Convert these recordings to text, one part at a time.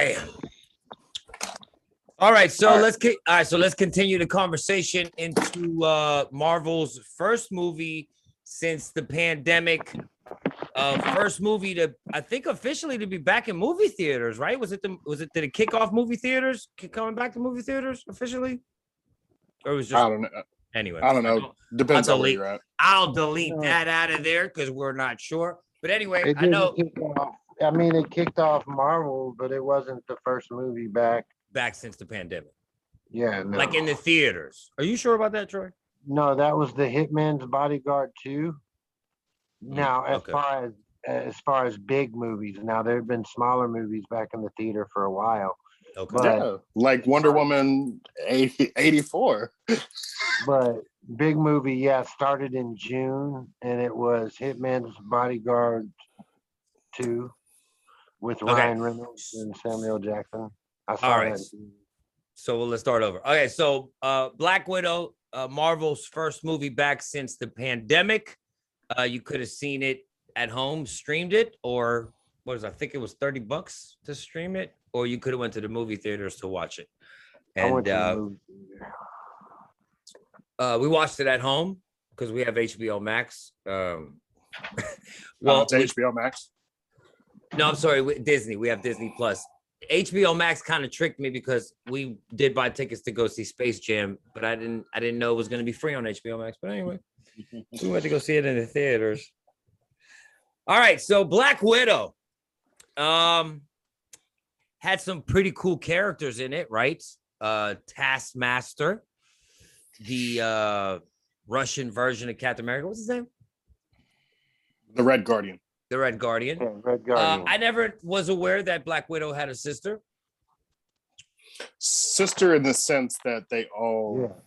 Damn. All right, so let's continue the conversation into Marvel's first movie since the pandemic. First movie to, I think, officially to be back in movie theaters, right? Did it kick off movie theaters, coming back to movie theaters officially, or it was just? I don't know. Anyway, I don't know. Depends on where you're at. I'll delete that out of there because we're not sure. But anyway, I know. I mean, it kicked off Marvel, but it wasn't the first movie back since the pandemic. Yeah, no. Like in the theaters. Are you sure about that, Troy? No, that was the Hitman's Bodyguard 2. Now, as far as big movies, now there have been smaller movies back in the theater for a while. Okay. But, like Wonder Woman 84. But big movie, started in June, and it was Hitman's Bodyguard 2 with Ryan Reynolds and Samuel Jackson. I saw that. So let's start over. Okay, so Black Widow, Marvel's first movie back since the pandemic. You could have seen it at home, streamed it, or I think it was $30 to stream it, or you could have went to the movie theaters to watch it. And I went to the movie theater. We watched it at home because we have HBO Max. It's HBO Max. No, I'm sorry, Disney. We have Disney Plus. HBO Max kind of tricked me because we did buy tickets to go see Space Jam, but I didn't know it was going to be free on HBO Max. But anyway, we went to go see it in the theaters. All right, so Black Widow had some pretty cool characters in it, right? Taskmaster, the Russian version of Captain America. What's his name? The Red Guardian. The Red Guardian. Yeah, Red Guardian. I never was aware that Black Widow had a sister. Sister in the sense that they all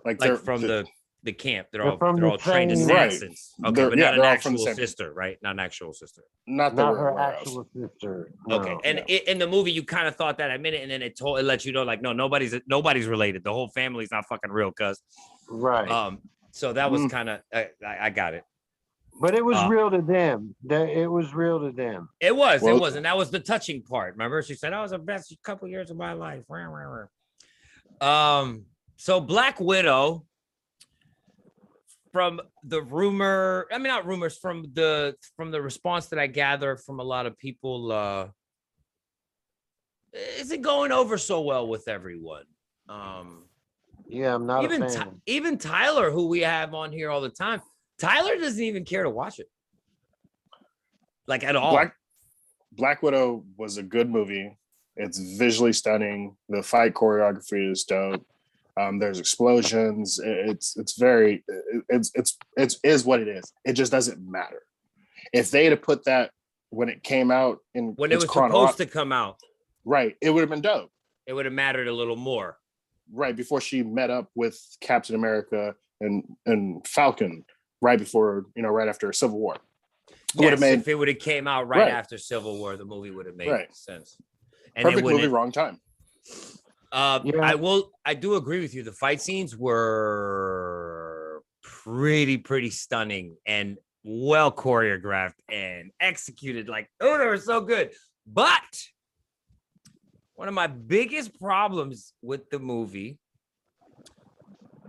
like they're from the camp. They're all trained assassins. Right. Okay, but not an actual sister, right? Not an actual sister. Not her actual sister. No, okay, and in the movie, you kind of thought that a minute, and then it lets you know, like, no, nobody's related. The whole family's not fucking real, cuz. Right. So that was kind of I got it. But it was real to them. It was real to them. It was, and that was the touching part. Remember, she said, "I was the best couple years of my life." So Black Widow, from the from the response that I gather from a lot of people, isn't going over so well with everyone. Yeah, I'm not a fan. Even Tyler, who we have on here all the time. Tyler doesn't even care to watch it, like at all. Black Widow was a good movie. It's visually stunning. The fight choreography is dope. There's explosions. It's what it is. It just doesn't matter. If they'd have put that when it came out when it was supposed to come out, right, it would have been dope. It would have mattered a little more. Right before she met up with Captain America and Falcon. Right before, right after Civil War. If it would have came out right after Civil War, the movie would have made sense. And perfect movie, wrong time. I do agree with you. The fight scenes were pretty stunning and well choreographed and executed. Like, they were so good. But one of my biggest problems with the movie,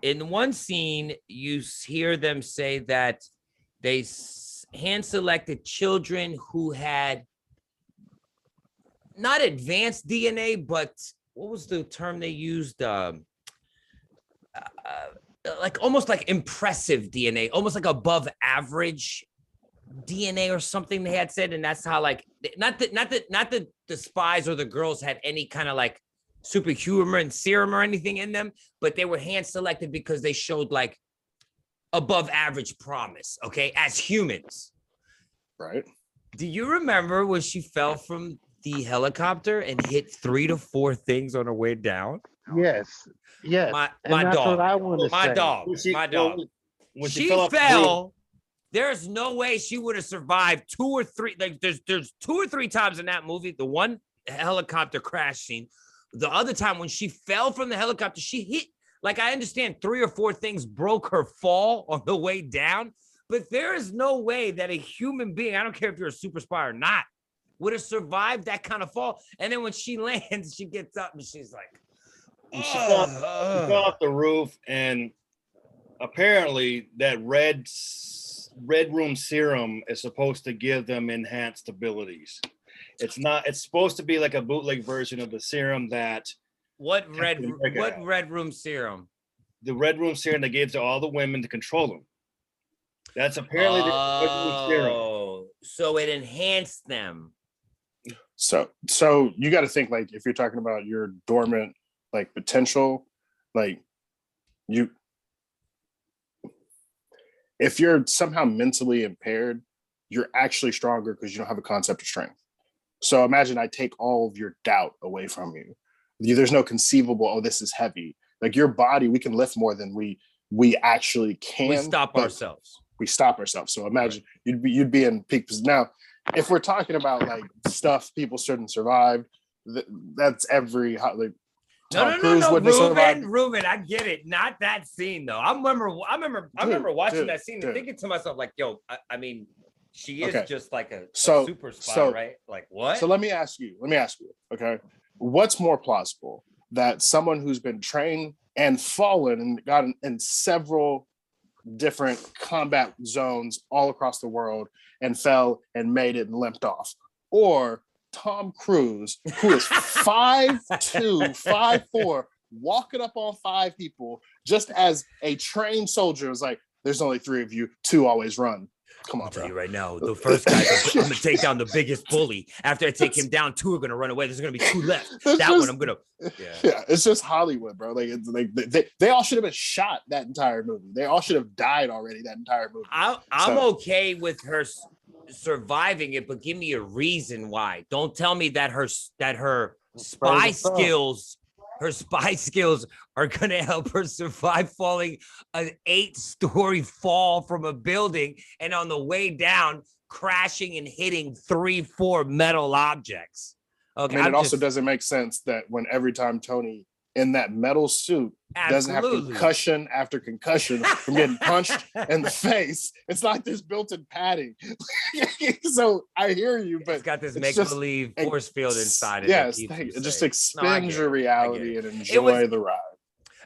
in one scene, you hear them say that they hand-selected children who had not advanced DNA, but what was the term they used? Like almost like impressive DNA, almost like above average DNA or something they had said, and that's how not that the spies or the girls had any kind of like superhuman serum or anything in them, but they were hand selected because they showed like above average promise, okay, as humans. Right. Do you remember when she fell from the helicopter and hit 3 to 4 things on her way down? Yes. My dog. My dog. She fell. There's no way she would have survived 2 or 3. Like there's 2 or 3 times in that movie, the one helicopter crash scene. The other time when she fell from the helicopter, she hit, like, I understand 3 or 4 things broke her fall on the way down, but there is no way that a human being, I don't care if you're a super spy or not, would have survived that kind of fall. And then when she lands, she gets up and she's like, And she fell off the roof, and apparently that red room serum is supposed to give them enhanced abilities. It's not. It's supposed to be like a bootleg version of the serum that. What red room serum? The red room serum that gave to all the women to control them. That's apparently the red room serum. Oh, so it enhanced them. So you got to think, like, if you're talking about your dormant, like, potential, like, if you're somehow mentally impaired, you're actually stronger because you don't have a concept of strength. So imagine I take all of your doubt away from you. There's no conceivable, oh, this is heavy. Like, your body, we can lift more than we actually can. We stop ourselves. We stop ourselves. So imagine you'd be in peak position. Now, if we're talking about like stuff people shouldn't survive, that's every like. No, Ruben, I get it. Not that scene though. I remember watching that scene and thinking to myself, like, yo, I mean, she is just like a super spy, right? Like, what? So let me ask you, okay, what's more plausible, that someone who's been trained and fallen and gotten in several different combat zones all across the world and fell and made it and limped off, or Tom Cruise, who is 5'2", 5'4", walking up on 5 people just as a trained soldier? Is like, there's only 3 of you, 2 always run. Come on, I'll tell you right now, the first guy, I'm gonna take down the biggest bully. After I take him down, 2 are gonna run away. There's gonna be 2 left. One I'm gonna. Yeah, it's just Hollywood, bro. Like, it's like they all should have been shot that entire movie. They all should have died already that entire movie. I'm okay with her surviving it, but give me a reason why. Don't tell me that her spy skills. Her spy skills are going to help her survive falling an 8-story fall from a building, and on the way down, crashing and hitting 3-4 metal objects. Okay, I mean, it also doesn't make sense that when every time Tony in that metal suit doesn't have concussion after concussion from getting punched in the face, it's like there's built-in padding. So I hear you, but it's got this make-believe force field inside it. Yes, just expend your reality and enjoy the ride.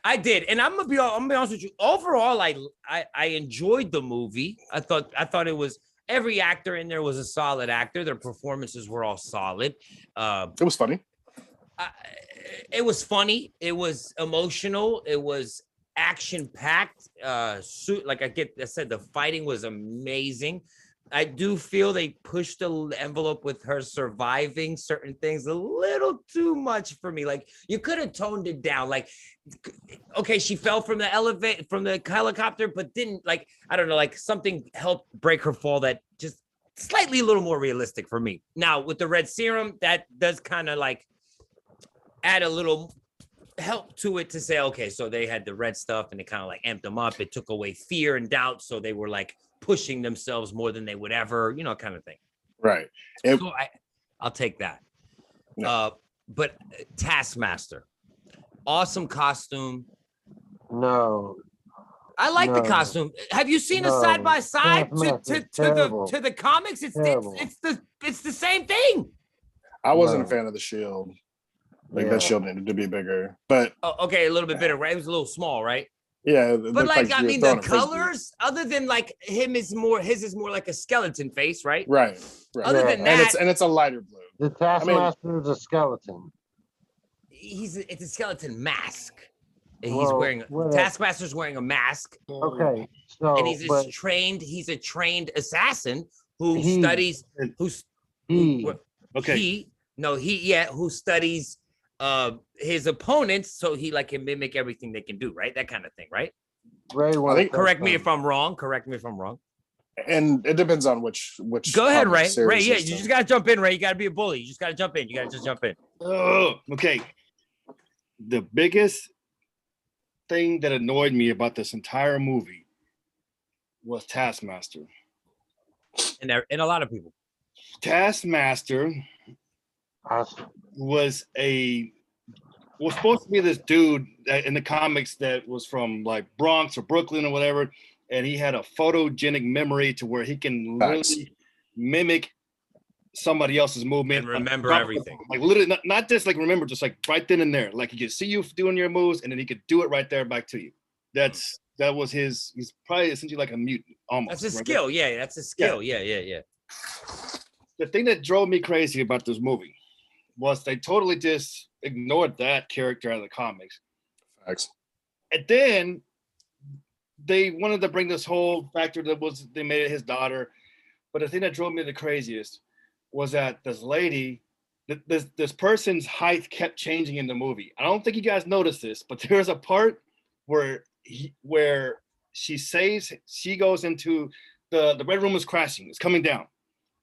I did, and I'm gonna be honest with you. Overall, I enjoyed the movie. I thought it was, every actor in there was a solid actor. Their performances were all solid. It was funny. It was funny. It was emotional. It was action-packed. Like I said, the fighting was amazing. I do feel they pushed the envelope with her surviving certain things a little too much for me. Like, you could have toned it down. Like, okay, she fell from the helicopter, but didn't, like, I don't know, like something helped break her fall that just slightly a little more realistic for me. Now, with the red serum, that does kind of like add a little help to it to say, okay, so they had the red stuff and it kind of like amped them up. It took away fear and doubt. So they were like pushing themselves more than they would ever, kind of thing. Right. So I'll take that. No. But Taskmaster, awesome costume. No. I like the costume. Have you seen a side by side to the comics? It's the same thing. I wasn't a fan of the shield. Like, that shield needed to be bigger, but okay, a little bit bigger, right? It was a little small, right? Yeah, but like I mean, the colors, other than like his is more like a skeleton face, right? Right. Other than that, and it's a lighter blue. The Taskmaster is a skeleton. It's a skeleton mask. Taskmaster's wearing a mask. Okay, so and he's a trained assassin who studies who studies his opponents, so he like can mimic everything they can do, right? That kind of thing, right? Correct me if I'm wrong. And it depends on which. Go ahead, Ray. Ray, yeah, you just gotta jump in, Ray. You gotta be a bully. You just gotta jump in. Oh, okay. The biggest thing that annoyed me about this entire movie was Taskmaster. And a lot of people. Taskmaster was supposed to be this dude in the comics that was from like Bronx or Brooklyn or whatever, and he had a photogenic memory to where he can really mimic somebody else's movement And remember on top of everything. Like literally, not just like remember, just like right then and there. Like he could see you doing your moves, and then he could do it right there back to you. That was his. He's probably essentially like a mutant almost. That's a right? skill. Yeah, that's a skill. Yeah. The thing that drove me crazy about this movie was they totally just ignored that character out of the comics. Facts. And then they wanted to bring this whole factor that was they made it his daughter. But the thing that drove me the craziest was that this lady, this person's height kept changing in the movie. I don't think you guys noticed this, but there's a part where she says she goes into the red room is crashing, it's coming down.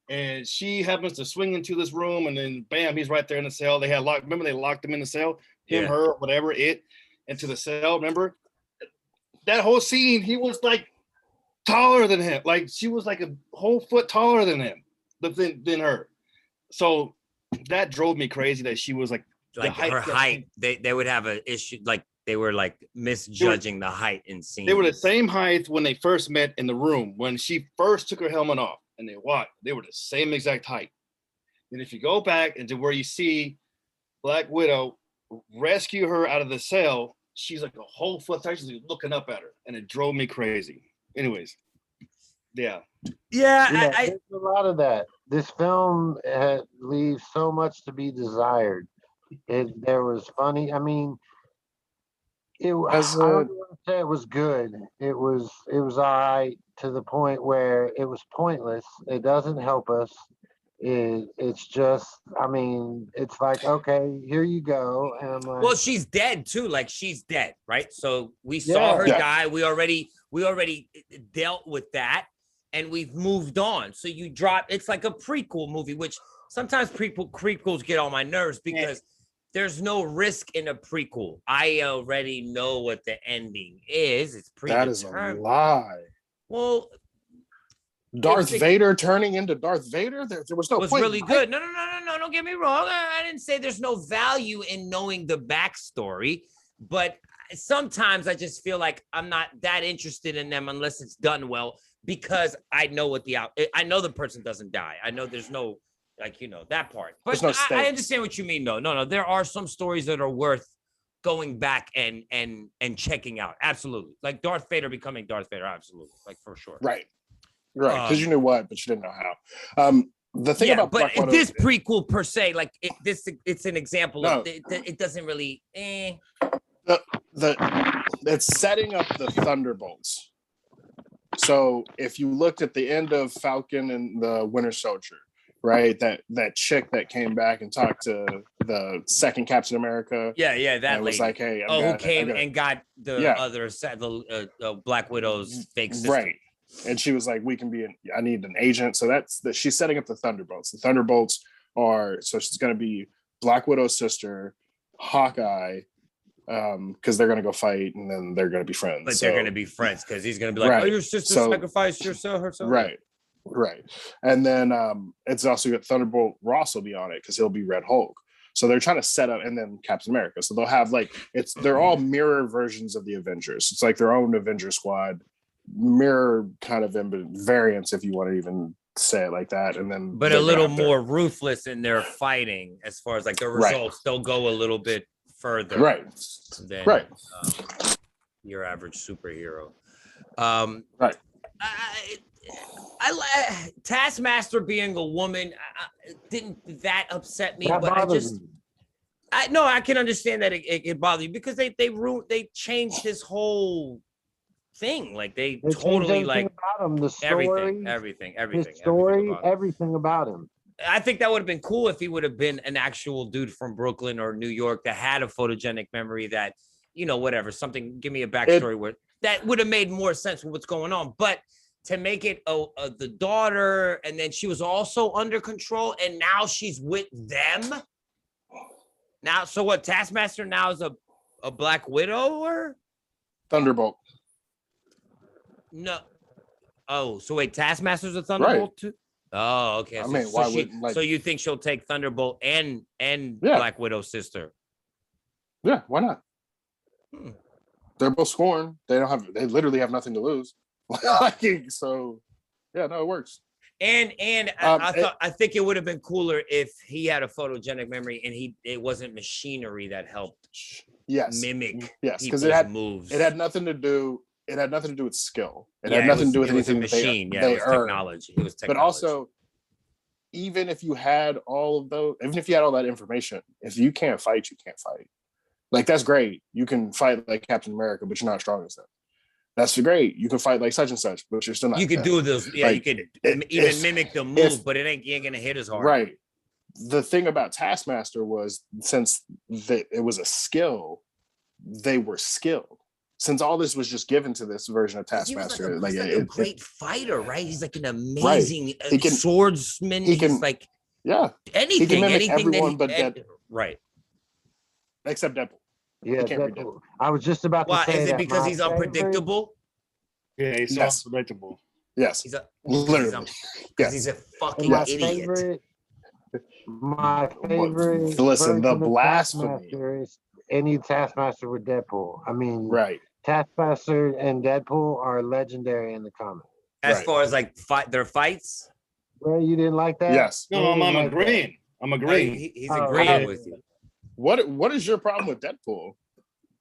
And she happens to swing into this room, and then bam, he's right there in the cell. They had locked. Remember, they locked him in the cell. Him, her, whatever, into the cell. Remember that whole scene? He was like taller than him. Like she was like a whole foot taller than him, than her. So that drove me crazy. That she was like Her height. They would have an issue. Like they were like misjudging the height in scenes. They were the same height when they first met in the room when she first took her helmet off. And they were the same exact height. And if you go back into where you see Black Widow rescue her out of the cell, she's like a whole foot tall. She's looking up at her, and it drove me crazy. Anyways, yeah. There's a lot of that. This film leaves so much to be desired. There was funny. I mean, I don't want to say it was good. It was all right to the point where it was pointless. It doesn't help us. It's just, I mean, it's like, okay, here you go. And I'm like, well, she's dead too. Like she's dead, right? So we saw her die. We already dealt with that, and we've moved on. So you drop. It's like a prequel movie, which sometimes prequels get on my nerves because there's no risk in a prequel. I already know what the ending is. It's predetermined. That is a lie. Well, Darth Vader turning into Darth Vader? There was no was point. really good. No, don't get me wrong. I didn't say there's no value in knowing the backstory, but sometimes I just feel like I'm not that interested in them unless it's done well, because I know what I know the person doesn't die. I know there's no, like, you know, that part. But no I understand what you mean, though. No, there are some stories that are worth going back and checking out. Absolutely. Like Darth Vader becoming Darth Vader. Absolutely. Like for sure. Right. Because you knew what, but you didn't know how. The thing about Black Widow, this prequel per se, like it's an example of it doesn't really. It's setting up the Thunderbolts. So if you looked at the end of Falcon and the Winter Soldier, right, that chick that came back and talked to the second Captain America, that was like, hey, who came and got the other Black Widow's fake sister. Right. And she was like, I need an agent. So she's setting up the Thunderbolts. The Thunderbolts so she's going to be Black Widow's sister, Hawkeye, because they're going to go fight and then they're going to be friends. But they're going to be friends because he's going to be like, oh, your sister sacrificed herself. Right. And then it's also got Thunderbolt Ross will be on it because he'll be Red Hulk. So they're trying to set up, and then Captain America. So they'll have they're all mirror versions of the Avengers. It's like their own Avenger squad. Mirror kind of variants, if you want to even say it like that, and then but a little more ruthless in their fighting as far as like the results. They'll go a little bit further, than your average superhero. Right. I Taskmaster being a woman didn't that upset me, but I can understand that it bothered you because they changed his whole thing. Like they totally like about him, the story, everything, his story, everything about him. I think that would have been cool if he would have been an actual dude from Brooklyn or New York that had a photogenic memory that, you know, whatever, something, give me a backstory where that would have made more sense with what's going on. But to make it the daughter, and then she was also under control, and now she's with them. Now, so what? Taskmaster now is a Black Widow or Thunderbolt? No. Oh, so wait, Taskmaster's a Thunderbolt too? Oh, okay. I mean, why would so you think she'll take Thunderbolt and Black Widow's sister? Yeah, why not? They're both sworn. They literally have nothing to lose. So yeah, no, it works. And I think it would have been cooler if he had a photogenic memory and it wasn't machinery that helped mimic because moves. It had nothing to do. It had nothing to do with skill. It Yeah, had nothing to do with it was anything a machine. they it was earned. technology. It was technology. But also, even if you had all of those, even if you had all that information, if you can't fight, you can't fight. Like, that's great. You can fight like Captain America, but you're not strong as them. That's great. You can fight like such and such, but you're still not. You could do those. Yeah, like, you could even mimic the move, but you ain't gonna hit as hard. Right. The thing about Taskmaster was, since it was a skill, they were skilled. Since all this was just given to this version of Taskmaster, he's like a great fighter, right? He's like an amazing swordsman. He's like anything, he can mimic anything everyone but Deadpool. Right. Except Deadpool. Yeah, Deadpool. I was just about to say is it because he's unpredictable? Yeah, he's unpredictable. Yes. Literally. Because he's a fucking idiot. My favorite. Listen, the blasphemy is any Taskmaster with Deadpool. I mean, right. Taskmaster and Deadpool are legendary in the comics. As far as like their fights. Well, you didn't like that? Yes. No, I'm agreeing. I'm agreeing. He's agreeing with you. What is your problem with Deadpool?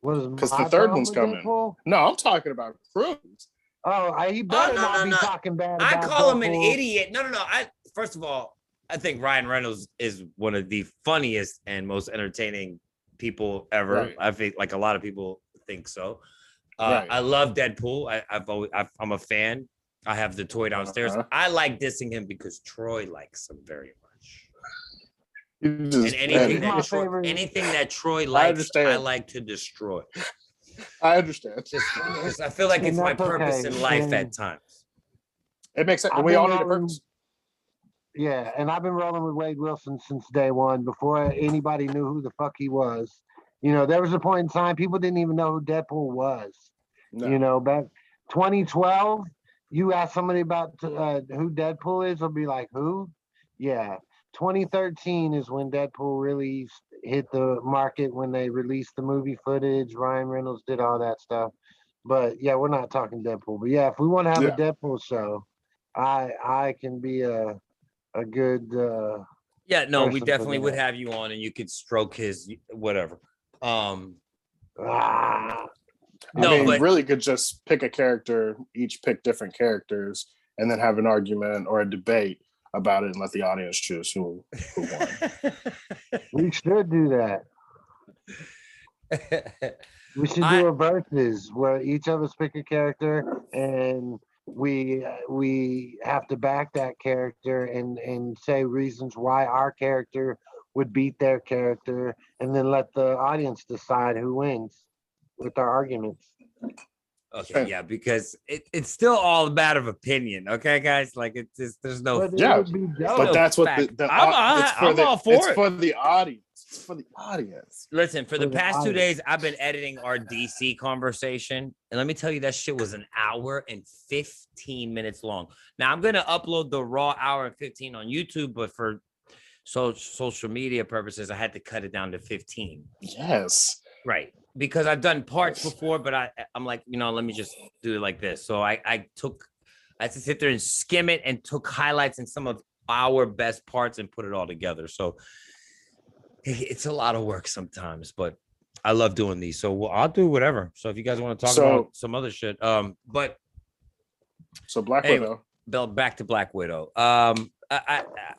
Because the third one's coming. Deadpool? No, I'm talking about Cruz. He better not be talking bad about I call him Deadpool. an idiot. No. First of all, I think Ryan Reynolds is one of the funniest and most entertaining people ever. Right. I think like a lot of people think so. I love Deadpool. I'm a fan. I have the toy downstairs. I like dissing him because Troy likes him very much. And anything that Troy likes, I like to destroy. I understand. I feel like it's my purpose in life at times. It makes sense. We all need a purpose. Yeah, and I've been rolling with Wade Wilson since day one, before anybody knew who the fuck he was. You know, there was a point in time people didn't even know who Deadpool was. No. You know, back 2012, you ask somebody about who Deadpool is, they'll be like, who? Yeah. 2013 is when Deadpool really hit the market, when they released the movie footage. Ryan Reynolds did all that stuff. But yeah, we're not talking Deadpool. But yeah, if we want to have a Deadpool show, I can be a good we definitely would have you on and you could stroke his whatever. Really could just pick a character, each pick different characters, and then have an argument or a debate about it and let the audience choose who won. We should do that. We should do a versus where each of us pick a character and we have to back that character and say reasons why our character would beat their character, and then let the audience decide who wins with our arguments. Okay, yeah, because it's still all a matter of opinion. Okay, guys, like there's no. But that's what I'm all for it. It's for the audience. It's for the audience. Listen, for the past 2 days, I've been editing our DC conversation, and let me tell you, that shit was an hour and 15 minutes long. Now I'm gonna upload the raw hour and 15 on YouTube, but for social media purposes, I had to cut it down to 15. Yes. Right. Because I've done parts before, but I'm like, let me just do it like this. So I had to sit there and skim it and took highlights and some of our best parts and put it all together. So it's a lot of work sometimes, but I love doing these. So I'll do whatever. So if you guys want to talk about some other shit, so Black Widow. Back to Black Widow. I'm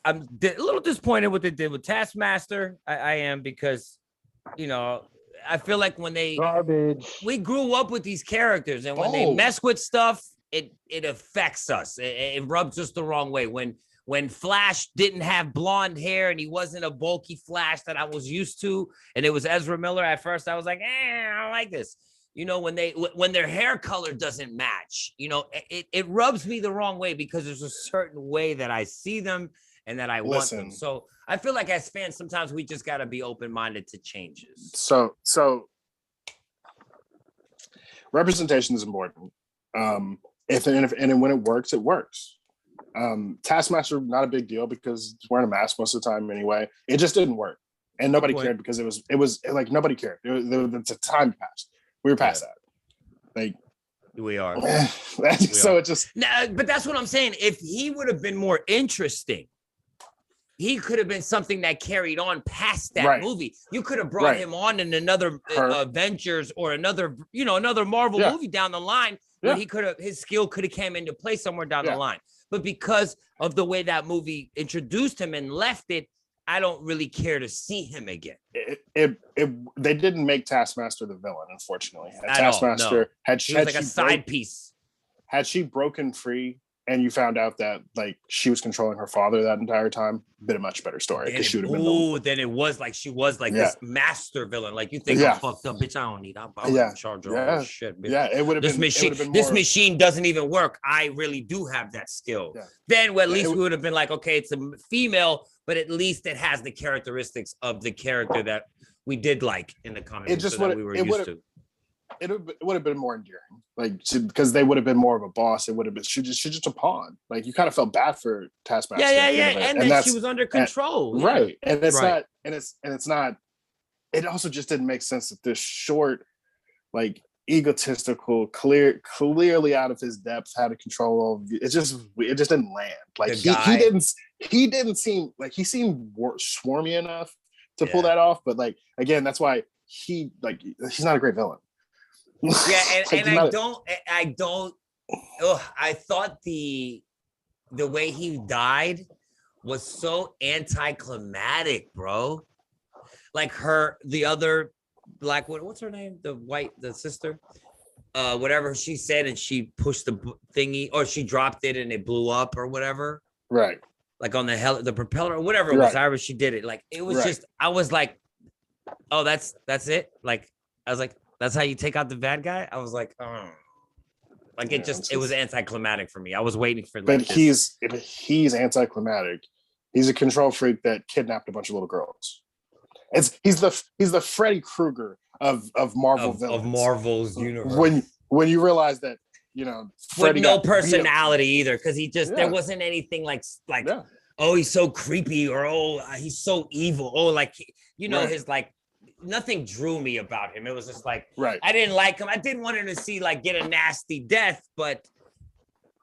a little disappointed what they did with Taskmaster. I am, because, I feel like when we grew up with these characters, and when they mess with stuff, it affects us. It rubs us the wrong way. When Flash didn't have blonde hair and he wasn't a bulky Flash that I was used to, and it was Ezra Miller, at first I was like, I don't like this. When their hair color doesn't match, it rubs me the wrong way, because there's a certain way that I see them and that I want them. So I feel like as fans, sometimes we just got to be open-minded to changes. So representation is important. If when it works, it works. Taskmaster, not a big deal, because it's wearing a mask most of the time anyway. It just didn't work, and nobody cared, because it was like nobody cared. The time passed. We were past that. Like, We are. So it just But that's what I'm saying. If he would have been more interesting, he could have been something that carried on past that Right. movie. You could have brought Right. him on in another Avengers or another Marvel Yeah. movie down the line where Yeah. his skill could have came into play somewhere down the Yeah. line. But because of the way that movie introduced him and left it, I don't really care to see him again. They didn't make Taskmaster the villain, unfortunately. Taskmaster he was like a side piece. Had she broken free and you found out that like she was controlling her father that entire time, been a much better story because she would have been. Then it was like she was like this master villain. Like you think I'm fucked up, bitch. I don't need. I'm in charge of all this shit. Bitch. Yeah, it would have been. This machine doesn't even work. I really do have that skill. Yeah. Then at least we would have been like, okay, it's a female, but at least it has the characteristics of the character that we did like in the comics. It just we were used to. It would have been more endearing, like because they would have been more of a boss. It would have been she just a pawn. Like you kind of felt bad for Taskmaster. And then she was under control, right? And it's not, and it's not. It also just didn't make sense that this short, like egotistical, clearly out of his depth, had a control of it. It just didn't land. Like he didn't seem like he seemed swarmy enough to pull that off. But like again, that's why he's not a great villain. Yeah, and I don't. I thought the way he died was so anticlimactic, bro. Like the other Black Widow, what's her name? The sister, whatever she said, and she pushed the thingy, or she dropped it and it blew up or whatever. Right. Like on the propeller or whatever it was. However she did it. Like it was just. I was like, oh, that's it. Like I was like. That's how you take out the bad guy? I was like, oh. Like it was anticlimactic for me. I was waiting for but he's anticlimactic. He's a control freak that kidnapped a bunch of little girls. He's the Freddy Krueger of Marvel villains. Of Marvel's universe. When you realize that, Freddy with no personality either, because he just there wasn't anything like oh, he's so creepy, or oh, he's so evil. Oh, like his like nothing drew me about him. It was just like, I didn't like him. I didn't want him to see like get a nasty death, but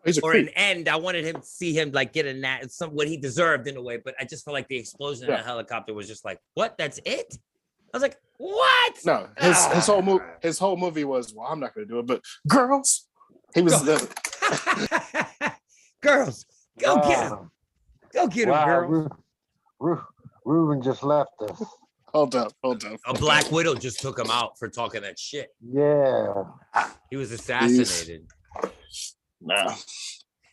an end. I wanted him to see him like get what he deserved in a way. But I just felt like the explosion in the helicopter was just like, what? That's it? I was like, what? No, his whole movie was, well, I'm not going to do it, but girls. He was girls. Go get him. Go get him, girls. Ruben just left us. Hold up. A Black Widow just took him out for talking that shit. Yeah. He was assassinated.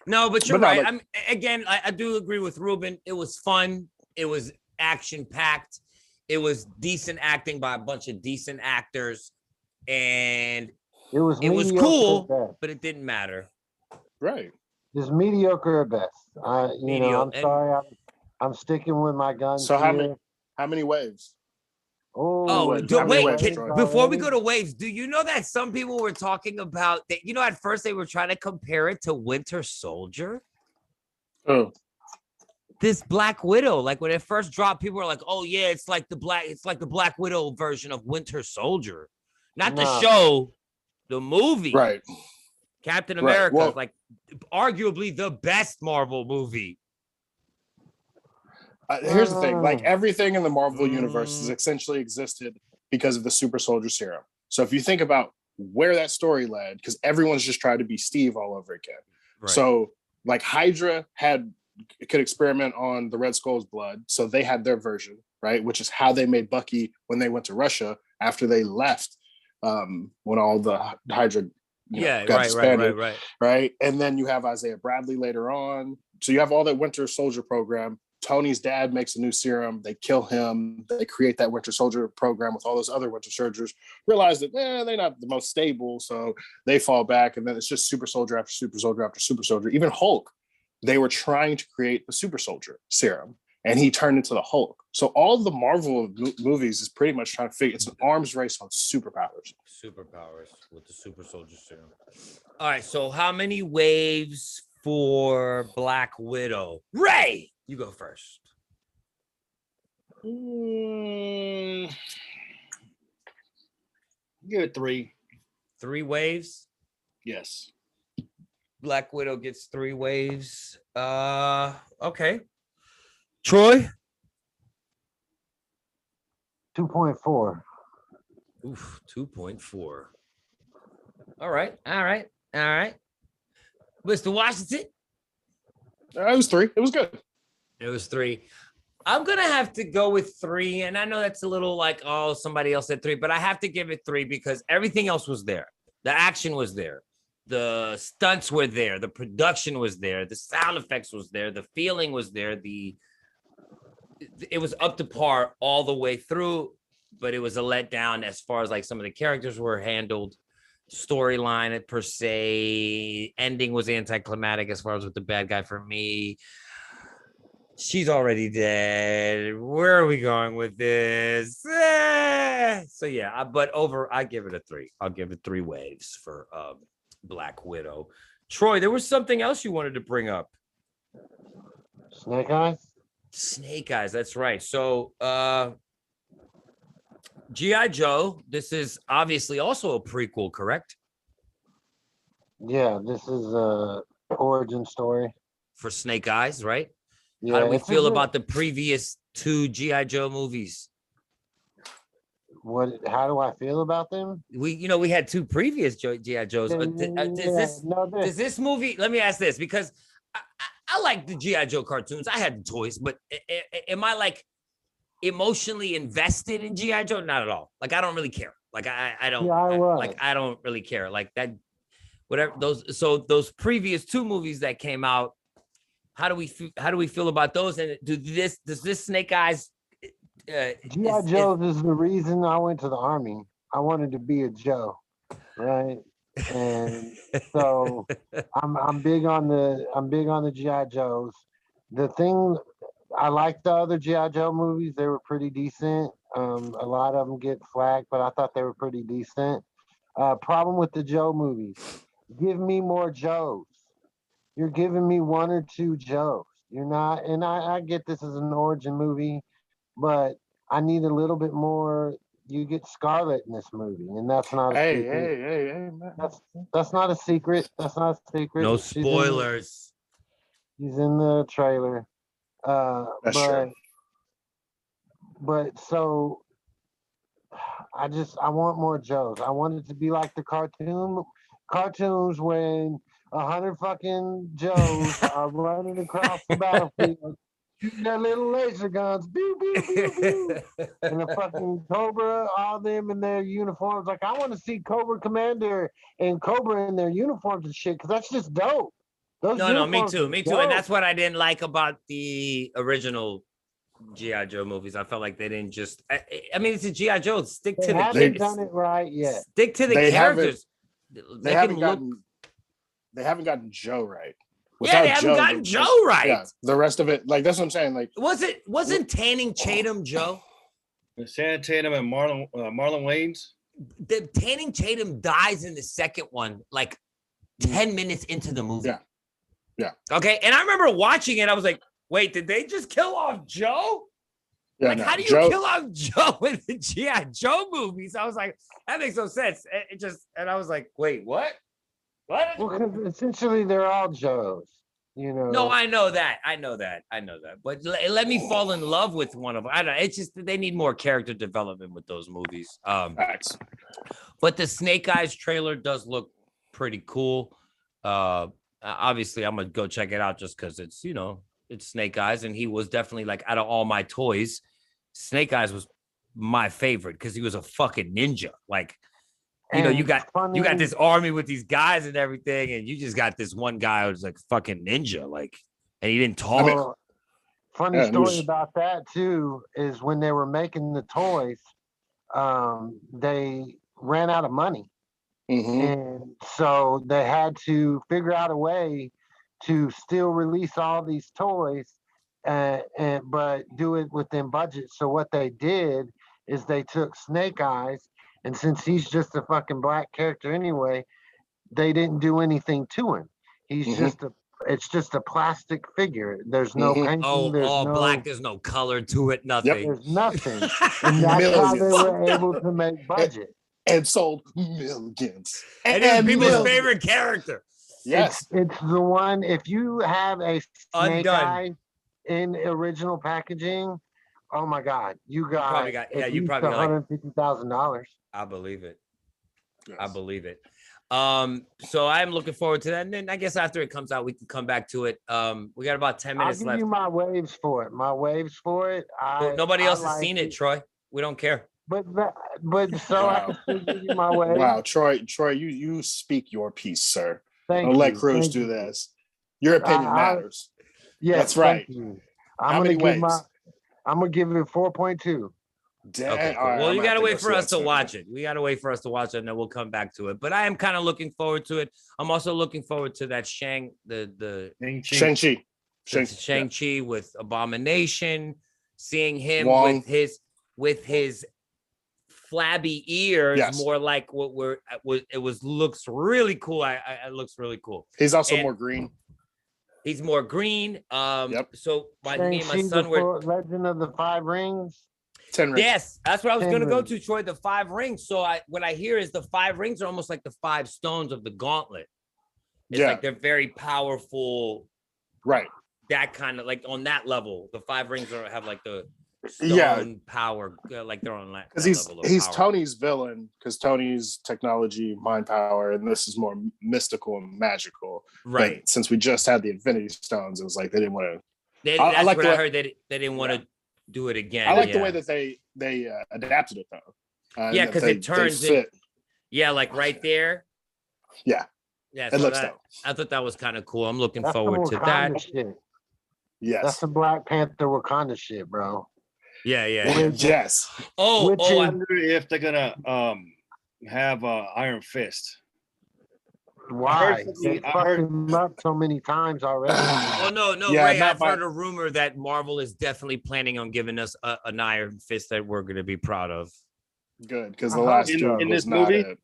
No, but you're right. I do agree with Ruben. It was fun. It was action-packed. It was decent acting by a bunch of decent actors. And it was cool, but it didn't matter. Right. It's mediocre at best. I'm sorry. I'm sticking with my guns. So how many waves? Before we go to waves, do you know that some people were talking about that? At first they were trying to compare it to Winter Soldier. Oh, this Black Widow, like when it first dropped, people were like, "Oh yeah, it's like the Black Widow version of Winter Soldier, not the show, the movie." Right. Captain America, like arguably the best Marvel movie. Here's the thing, like everything in the Marvel universe has essentially existed because of the super soldier serum. So if you think about where that story led, because everyone's just tried to be Steve all over again. Right. So like Hydra could experiment on the Red Skull's blood. So they had their version, right? Which is how they made Bucky when they went to Russia after they left, when all the Hydra got disbanded, right? And then you have Isaiah Bradley later on. So you have all that Winter Soldier program. Tony's dad makes a new serum. They kill him. They create that Winter Soldier program with all those other Winter Soldiers. Realize that they're not the most stable, so they fall back. And then it's just Super Soldier after Super Soldier after Super Soldier. Even Hulk, they were trying to create the Super Soldier serum, and he turned into the Hulk. So all the Marvel movies is pretty much trying to figure. It's an arms race on superpowers. Superpowers with the Super Soldier serum. All right. So how many waves for Black Widow? Ray, you go first. Give it 3. 3 waves. Yes. Black Widow gets 3 waves. Okay. Troy? 2.4. Oof, 2.4. All right. All right. All right. Mr. Washington? It was 3. It was good. It was 3. I'm gonna have to go with 3, and I know that's a little like, oh, somebody else said 3, but I have to give it 3 because everything else was there. The action was there, the stunts were there, the production was there, the sound effects was there, the feeling was there. It was up to par all the way through, but it was a letdown as far as like some of the characters were handled. Storyline per se, ending was anticlimactic as far as with the bad guy for me. She's already dead. Where are we going with this? So yeah, but I give it a 3. I'll give it 3 waves for Black Widow. Troy, there was something else you wanted to bring up. Snake Eyes? Snake Eyes, that's right. So G.I. Joe, this is obviously also a prequel, correct? Yeah, this is a origin story. For Snake Eyes, right? Yeah, How do we it's a feel good- about the previous 2 G.I. Joe movies? How do I feel about them? We had 2 previous G.I. Joes. Does this movie, let me ask this, because I like the G.I. Joe cartoons. I had the toys, but am I like emotionally invested in G.I. Joe? Not at all. Like, I don't really care. Like, I don't, Yeah, I was. like, I don't really care. Like that, whatever those previous 2 movies that came out, how do we feel about those? And does this Snake Eyes? G.I. Joe's is the reason I went to the army. I wanted to be a Joe, right? And so I'm big on the G.I. Joes. The thing I like the other G.I. Joe movies, they were pretty decent. A lot of them get flack, but I thought they were pretty decent. Problem with the Joe movies, give me more Joes. You're giving me 1 or 2 Joes. You're not, and I get this as an origin movie, but I need a little bit more. You get Scarlet in this movie, and that's not a secret. Hey, man. That's not a secret. That's not a secret. No spoilers. She's in the trailer. That's true. But so I want more Joes. I want it to be like the cartoons when 100 fucking Joes are running across the battlefield, shooting their little laser guns, pew, pew, pew, pew. And the fucking Cobra, all them in their uniforms. Like, I want to see Cobra Commander and Cobra in their uniforms and shit, because that's just dope. No, me too. Dope. And that's what I didn't like about the original G.I. Joe movies. I felt like they didn't just, I mean, it's a G.I. Joe. Stick to They the haven't done it right yet. Stick to the They characters. They haven't gotten Joe right. Yeah, they haven't gotten Joe right. Yeah, the rest of it, like, that's what I'm saying. Like, wasn't Tanning Tatum Joe? Channing Tatum and Marlon Wayans. The Tanning Tatum dies in the second one, like 10 minutes into the movie. Yeah. Okay, and I remember watching it. I was like, wait, did they just kill off Joe? yeah, Like, no, how do you Joe, kill off Joe in the G.I. Joe movies? I was like, that makes no sense. And I was like, wait, what? What? Well, because essentially they're all Joes, you know. No, I know that. But let me fall in love with one of them. I don't know. It's just that they need more character development with those movies. Facts. But the Snake Eyes trailer does look pretty cool. Obviously, I'm gonna go check it out just because it's Snake Eyes, and he was definitely, like, out of all my toys, Snake Eyes was my favorite because he was a fucking ninja. Like, you got this army with these guys and everything, and you just got this one guy who's like fucking ninja, like, and he didn't talk. Well, funny story about that too is when they were making the toys, they ran out of money. And so they had to figure out a way to still release all these toys, but do it within budget. So what they did is they took Snake Eyes, and since he's just a fucking black character anyway, they didn't do anything to him. He's it's just a plastic figure. There's no painting. Black. There's no color to it. Nothing. There's nothing. And that's how they were able to make budget. and sold millions. And it was people's millions. favorite character. Yes. It's the one. If you have a snake Undone. eye in original packaging, oh my God, you probably got- yeah, you probably got, like- $150,000. I believe it. Yes. I believe it. So I'm looking forward to that. And then I guess after it comes out, we can come back to it. We got about 10 I'll minutes give left. you my waves for it. My waves for it. Well, nobody else has like seen it, Troy. We don't care. But so I can still give you my waves. Wow, Troy, you speak your piece, sir. Thank Don't let you, Cruz thank do you. this. Your opinion matters. Yes, That's right. thank you. How many waves? I'm gonna give it 4.2. Damn. Okay, cool. All right, Well, I'm you gonna got to have wait go for see us that to soon. watch it. We got to wait for us to watch it, and then we'll come back to it. But I am kind of looking forward to it. I'm also looking forward to that the Shang-Chi. Shang-Chi with Abomination, seeing him Wong. with his flabby ears, Yes. more like looks really cool. It looks really cool. He's also And- more green. He's more green. Yep. So me and my Shang-Chi, son were. Legend of the Five Rings. 10 rings. Yes, that's what I was 10 going to go rings. to, Troy. The 5 rings. So what I hear is the 5 rings are almost like the 5 stones of the gauntlet. It's Yeah. like they're very powerful. Right. That kind of like on that level. The 5 rings have like the stone Yeah. power, like they're on that. Because level of he's power. Tony's villain, because Tony's technology, mind power, and this is more mystical and magical. Right. But since we just had the Infinity Stones, it was like they didn't want to. That's I like what the I way- heard. They didn't want to do it again. I like the yeah. way that they adapted it though. Yeah, and that 'cause it turns they fit. Yeah, like right there. Yeah. Yeah. It So looks dope. I thought that was kind of cool. I'm looking That's forward some to that. Wakanda shit. That's Yes. some Black Panther Wakanda shit, bro. Yeah. Yeah. Yes. Oh, Which I is- wonder if they're gonna have Iron Fist. Why? something- They I fucked heard- him up so many times already. Oh no, Yeah, Ray! not I've by- heard a rumor that Marvel is definitely planning on giving us an Iron Fist that we're going to be proud of. Good, because the I hope last so. two In was this not movie? it.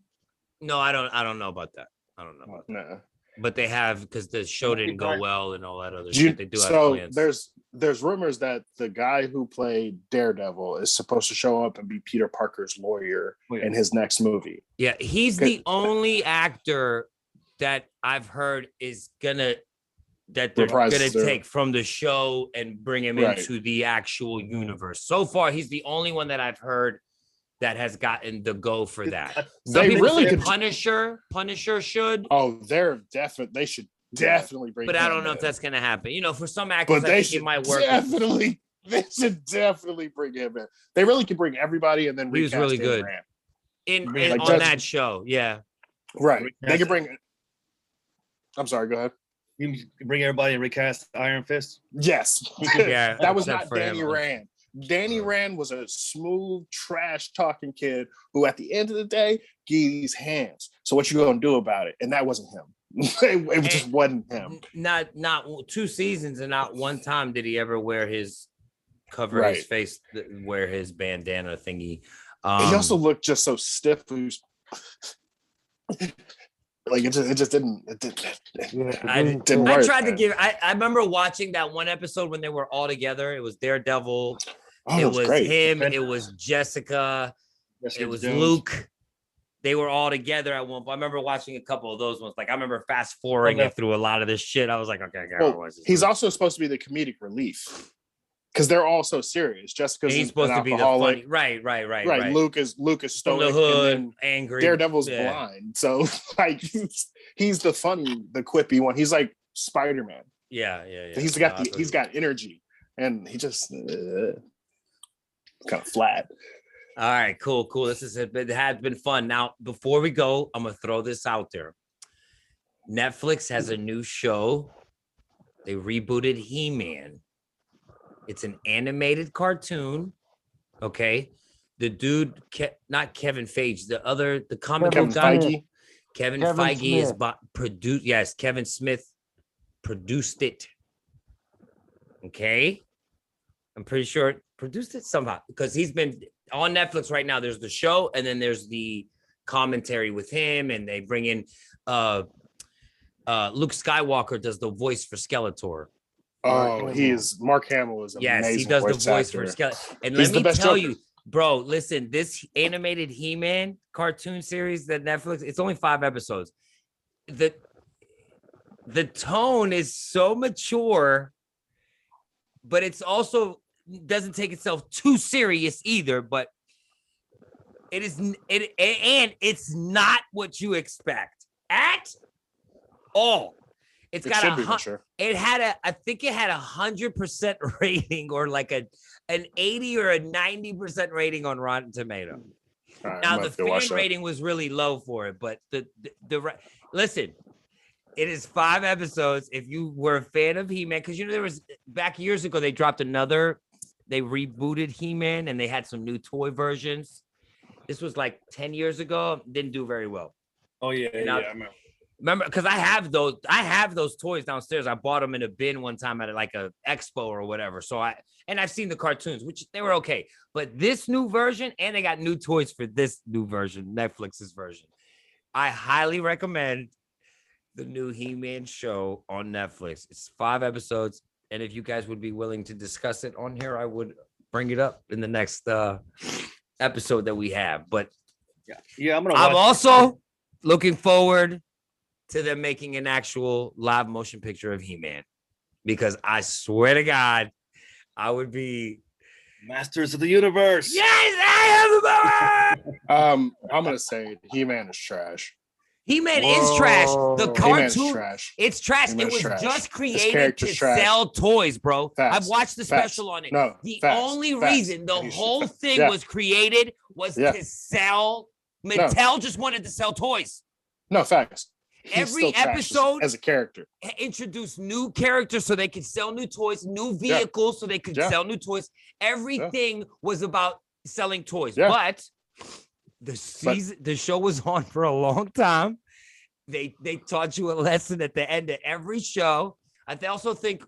No, I don't know about that. I don't know about that. No. But they have, because the show didn't go well and all that other Do you- shit. They do have so plans. there's rumors that the guy who played Daredevil is supposed to show up and be Peter Parker's lawyer Oh, yeah. in his next movie. Yeah, he's the only actor that I've heard is that they're Reprise gonna their- take from the show and bring him Right. into the actual universe. So far, he's the only one that I've heard that has gotten the go for that. Some They people really say could. Punisher should, Oh, they should definitely bring. but I him don't know if in. that's gonna happen. You know, for some actors, But I they think should it might work. definitely. They should definitely bring him in. They really could bring everybody and then He was recast really Danny good. Rand. In Like on Judge- that show. Yeah. Right. Recast They could it. bring. I'm sorry. Go ahead. You bring everybody and recast Iron Fist. Yes. Yeah, That was except not for Danny him. Rand. Danny Rand was a smooth, trash talking kid who, at the end of the day, gave these hands. So what you gonna do about it? And that wasn't him. it just wasn't him. Not 2 seasons and not one time did he ever wear his cover Right. his face, wear his bandana thingy. He also looked just so stiff. Like it just didn't. It didn't. Yeah, I didn't work, tried to man. give. I remember watching that one episode when they were all together. It was Daredevil. Oh, it it was was great. him. It was Jessica. It was Luke. They were all together at one point. I remember watching a couple of those ones. Like I remember fast forwarding Okay. it through a lot of this shit. I was like, okay, I gotta Well, watch this. he's also supposed to be the comedic relief because they're all so serious. Jessica's he's supposed an to be the alcoholic. funny. Right. Right. Luke is From stoic. the hood, And then angry. Daredevil's Yeah. blind. So like he's the funny, the quippy one. He's like Spider-Man. Yeah. He's No, got he's got energy, and he just kind of flat. All right, cool. This has been fun. Now, before we go, I'm gonna throw this out there. Netflix has a new show. They rebooted He-Man. It's an animated cartoon. Okay, the dude, not Kevin Feige, the comic Kevin book guy, Feige. Kevin Kevin Feige is Smith. produced. Yes, Kevin Smith produced it. Okay, I'm pretty sure it produced it somehow because he's been on Netflix right now. There's the show, and then there's the commentary with him, and they bring in Luke Skywalker does the voice for Skeletor. Oh, Mark Hamill is Yes, amazing. he does the voice actor. for Skeletor. And He's let the me best tell Joker. you, Bro, listen, this animated He-Man cartoon series that Netflix, it's only 5 episodes. The tone is so mature, but it's also doesn't take itself too serious either, but and it's not what you expect at all. It's got I think it had 100% rating, or like an 80 or a 90% rating on Rotten Tomato. Right, Now the fan rating was really low for it, but listen, it is 5 episodes. If you were a fan of He-Man, because there was back years ago they rebooted He-Man and they had some new toy versions. This was like 10 years ago. Didn't do very well. Oh yeah, I remember because I have those toys downstairs. I bought them in a bin one time at like a expo or whatever. So I've seen the cartoons, which they were okay. But this new version, and they got new toys for this new version, Netflix's version. I highly recommend the new He-Man show on Netflix. It's 5 episodes, and if you guys would be willing to discuss it on here, I would bring it up in the next episode that we have. But yeah, I'm also looking forward to them making an actual live motion picture of He-Man, because I swear to God, I would be Masters of the Universe. Yes, I am the power. I'm gonna say He-Man is trash. He-Man is trash. The cartoon, trash. It's trash. It was just created to sell toys, bro. I've watched the special on it. No, the only reason the whole thing was created was to sell. Mattel just wanted to sell toys. No, facts. Every episode as a character introduced new characters so they could sell new toys, new vehicles so they could sell new toys. Everything was about selling toys. But the show was on for a long time. They taught you a lesson at the end of every show. I also think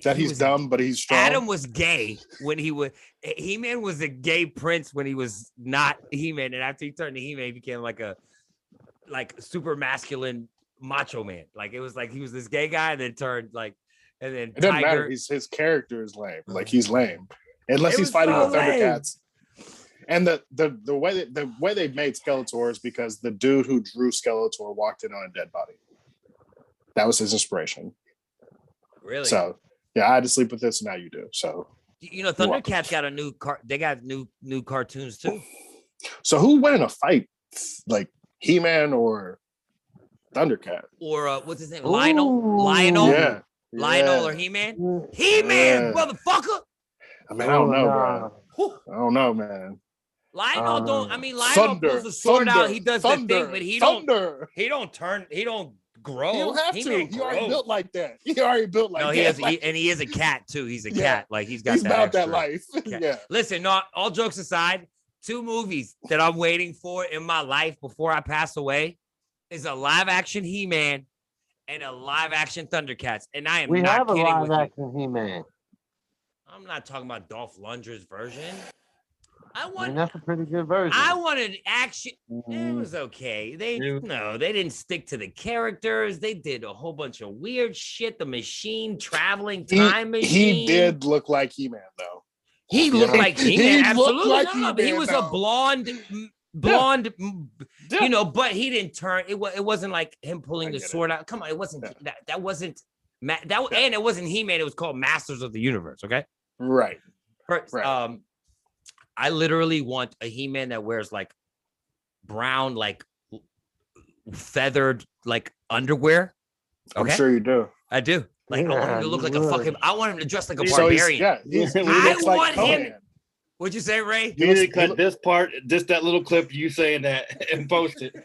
that he's dumb, but he's strong. Adam was gay when He-Man was a gay prince when he was not He-Man, and after he turned to He-Man, he became like super masculine macho man. Like it was like he was this gay guy and then turned and then it doesn't matter. His character is lame. Like he's lame unless he's fighting with Thundercats. And the way they made Skeletor is because the dude who drew Skeletor walked in on a dead body. That was his inspiration. Really? So yeah, I had to sleep with this, and now you do. So Thundercats got a new they got new cartoons too. So who went in a fight, like He-Man or Thundercat? Or what's his name? Lionel? Yeah. Lionel or He-Man? He-Man, motherfucker! I mean, I don't know, bro. I don't know, man. Lionel Lionel pulls the sword out. He does the thing, but he don't grow. He don't have to. He already built like that. He is a cat too. He's a cat. Like he's about that life. Yeah. Listen, all jokes aside, 2 movies that I'm waiting for in my life before I pass away is a live action He-Man and a live action Thundercats. And I am not kidding with you. We have a live action He-Man. I'm not talking about Dolph Lundgren's version. That's a pretty good version. I wanted action. It was okay. They didn't stick to the characters. They did a whole bunch of weird shit. The machine, traveling time machine. He did look like He-Man, though. He looked like He-Man. Absolutely. Like but he was a blonde, but he didn't turn. It wasn't like him pulling the sword out. Come on, it wasn't that wasn't and it wasn't He-Man. It was called Masters of the Universe. Okay. Right. I literally want a He-Man that wears like brown, like feathered, like underwear. Okay? I'm sure you do. I do. Like I want him to look like a fucking. I want him to dress like a barbarian. I want him. What'd you say, Ray? You need to cut this part, just that little clip you saying that, and post it.